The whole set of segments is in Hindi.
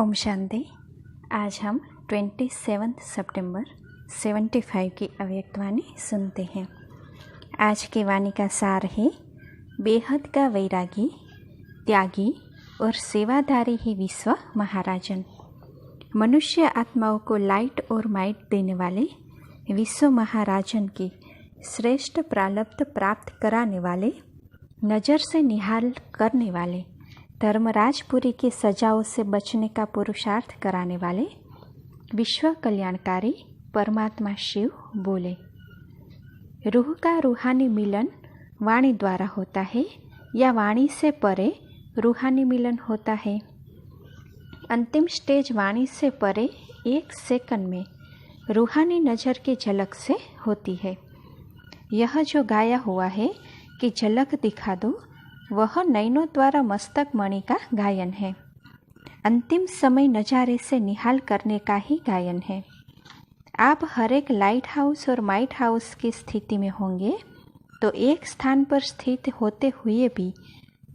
ओम शांति। आज हम 27 सितंबर 75 की अव्यक्तवाणी सुनते हैं। आज की वाणी का सार है, बेहद का वैरागी, त्यागी और सेवाधारी ही विश्व महाराजन। मनुष्य आत्माओं को लाइट और माइट देने वाले विश्व महाराजन की श्रेष्ठ प्रारब्ध प्राप्त कराने वाले, नज़र से निहाल करने वाले, धर्मराजपुरी की सजाओं से बचने का पुरुषार्थ कराने वाले विश्व कल्याणकारी परमात्मा शिव बोले। रूह का रूहानी मिलन वाणी द्वारा होता है या वाणी से परे रूहानी मिलन होता है। अंतिम स्टेज वाणी से परे 1 सेकंड में रूहानी नज़र की झलक से होती है। यह जो गाया हुआ है कि झलक दिखा दो, वह नयनों द्वारा मस्तक मणि का गायन है। अंतिम समय नज़ारे से निहाल करने का ही गायन है। आप हर एक लाइट हाउस और माइट हाउस की स्थिति में होंगे तो एक स्थान पर स्थित होते हुए भी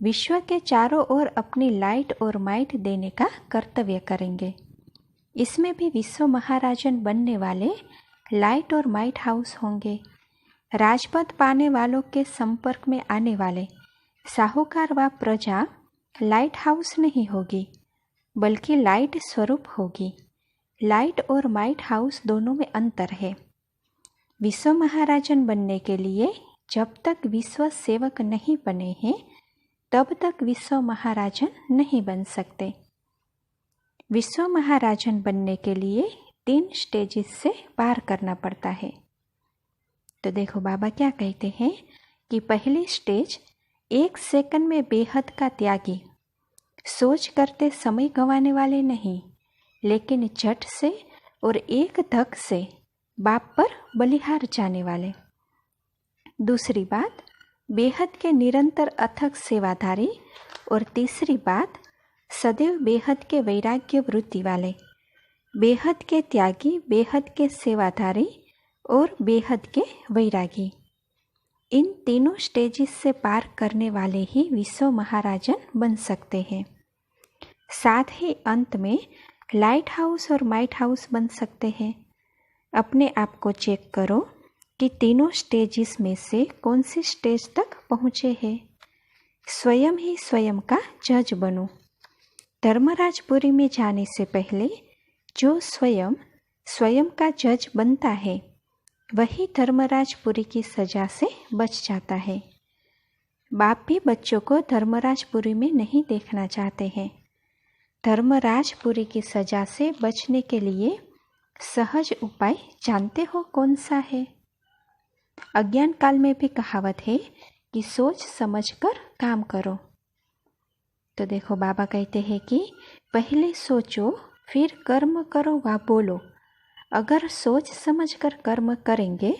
विश्व के चारों ओर अपनी लाइट और माइट देने का कर्तव्य करेंगे। इसमें भी विश्व महाराजन बनने वाले लाइट और माइट हाउस होंगे। राजपद पाने वालों के संपर्क में आने वाले साहूकार व प्रजा लाइट हाउस नहीं होगी, बल्कि लाइट स्वरूप होगी। लाइट और माइट हाउस दोनों में अंतर है। विश्व महाराजन बनने के लिए जब तक विश्व सेवक नहीं बने हैं, तब तक विश्व महाराजन नहीं बन सकते। विश्व महाराजन बनने के लिए 3 स्टेजेस से पार करना पड़ता है। तो देखो बाबा क्या कहते हैं कि पहली स्टेज 1 सेकंड में बेहद का त्यागी, सोच करते समय गंवाने वाले नहीं, लेकिन झट से और एक धक से बाप पर बलिहार जाने वाले। दूसरी बात, बेहद के निरंतर अथक सेवाधारी। और तीसरी बात, सदैव बेहद के वैराग्य वृत्ति वाले। बेहद के त्यागी, बेहद के सेवाधारी और बेहद के वैरागी। इन तीनों स्टेजेस से पार करने वाले ही विश्व महाराजन बन सकते हैं। साथ ही अंत में लाइट हाउस और माइट हाउस बन सकते हैं। अपने आप को चेक करो कि तीनों स्टेजेस में से कौन सी स्टेज तक पहुँचे हैं। स्वयं ही स्वयं का जज बनो। धर्मराजपुरी में जाने से पहले जो स्वयं का जज बनता है, वही धर्मराजपुरी की सजा से बच जाता है। बाप भी बच्चों को धर्मराजपुरी में नहीं देखना चाहते हैं। धर्मराजपुरी की सजा से बचने के लिए सहज उपाय जानते हो कौन सा है? अज्ञान काल में भी कहावत है कि सोच समझकर काम करो। तो देखो बाबा कहते हैं कि पहले सोचो, फिर कर्म करो व बोलो। अगर सोच समझकर कर्म करेंगे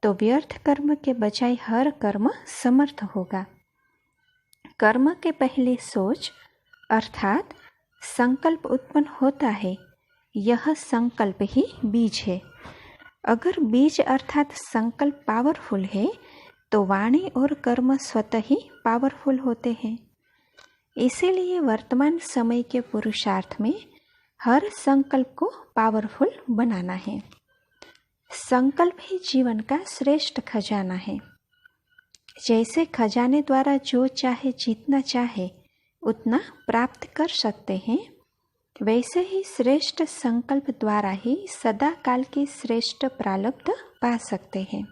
तो व्यर्थ कर्म के बजाय हर कर्म समर्थ होगा। कर्म के पहले सोच अर्थात संकल्प उत्पन्न होता है। यह संकल्प ही बीज है। अगर बीज अर्थात संकल्प पावरफुल है तो वाणी और कर्म स्वतः ही पावरफुल होते हैं। इसीलिए वर्तमान समय के पुरुषार्थ में हर संकल्प को पावरफुल बनाना है। संकल्प ही जीवन का श्रेष्ठ खजाना है। जैसे खजाने द्वारा जो चाहे जितना चाहे उतना प्राप्त कर सकते हैं, वैसे ही श्रेष्ठ संकल्प द्वारा ही सदा काल की श्रेष्ठ प्रारब्ध पा सकते हैं।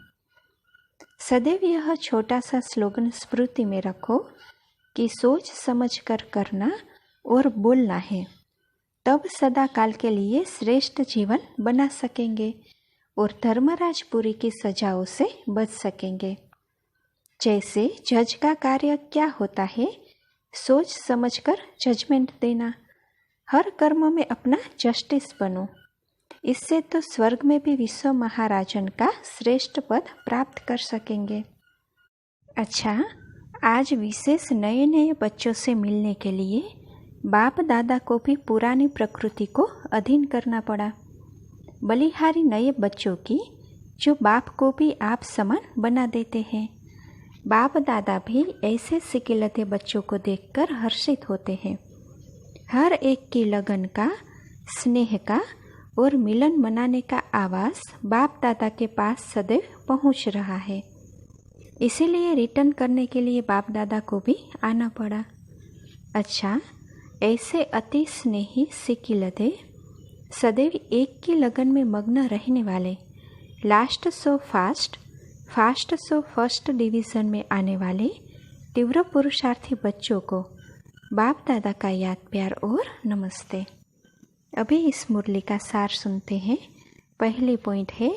सदैव यह छोटा सा स्लोगन स्मृति में रखो कि सोच समझकर करना और बोलना है, तब सदा काल के लिए श्रेष्ठ जीवन बना सकेंगे और धर्मराजपुरी की सजाओं से बच सकेंगे। जैसे जज का कार्य क्या होता है? सोच समझकर जजमेंट देना। हर कर्म में अपना जस्टिस बनो। इससे तो स्वर्ग में भी विश्व महाराजन का श्रेष्ठ पद प्राप्त कर सकेंगे। अच्छा, आज विशेष नए नए बच्चों से मिलने के लिए बाप दादा को भी पुरानी प्रकृति को अधीन करना पड़ा। बलिहारी नए बच्चों की, जो बाप को भी आप समान बना देते हैं। बाप दादा भी ऐसे सिकिलते बच्चों को देखकर हर्षित होते हैं। हर एक की लगन का, स्नेह का और मिलन मनाने का आवाज़ बाप दादा के पास सदैव पहुंच रहा है। इसीलिए रिटर्न करने के लिए बाप दादा को भी आना पड़ा। अच्छा, ऐसे अति स्नेही सिकिलदे, सदैव एक की लगन में मग्न रहने वाले, last so fast, fast so first division में आने वाले तीव्र पुरुषार्थी बच्चों को बाप दादा का याद, प्यार और नमस्ते। अभी इस मुरली का सार सुनते हैं। पहली पॉइंट है,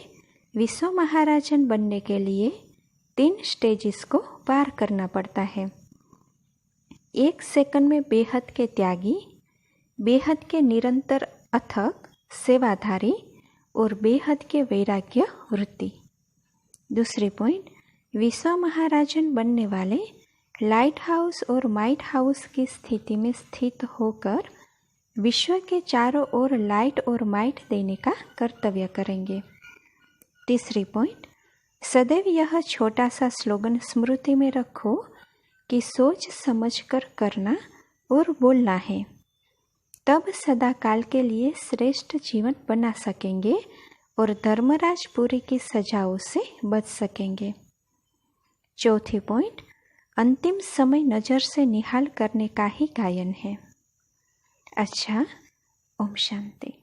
विश्व महाराजन बनने के लिए 3 स्टेजेस को पार करना पड़ता है। 1 सेकंड में बेहद के त्यागी, बेहद के निरंतर अथक सेवाधारी और बेहद के वैराग्य वृत्ति। दूसरी पॉइंट, विश्व महाराजन बनने वाले लाइट हाउस और माइट हाउस की स्थिति में स्थित होकर विश्व के चारों ओर लाइट और माइट देने का कर्तव्य करेंगे। तीसरी पॉइंट, सदैव यह छोटा सा स्लोगन स्मृति में रखो कि सोच समझकर करना और बोलना है, तब सदा काल के लिए श्रेष्ठ जीवन बना सकेंगे और धर्मराजपुरी की सजाओं से बच सकेंगे। चौथी पॉइंट, अंतिम समय नज़र से निहाल करने का ही गायन है। अच्छा, ओम शांति।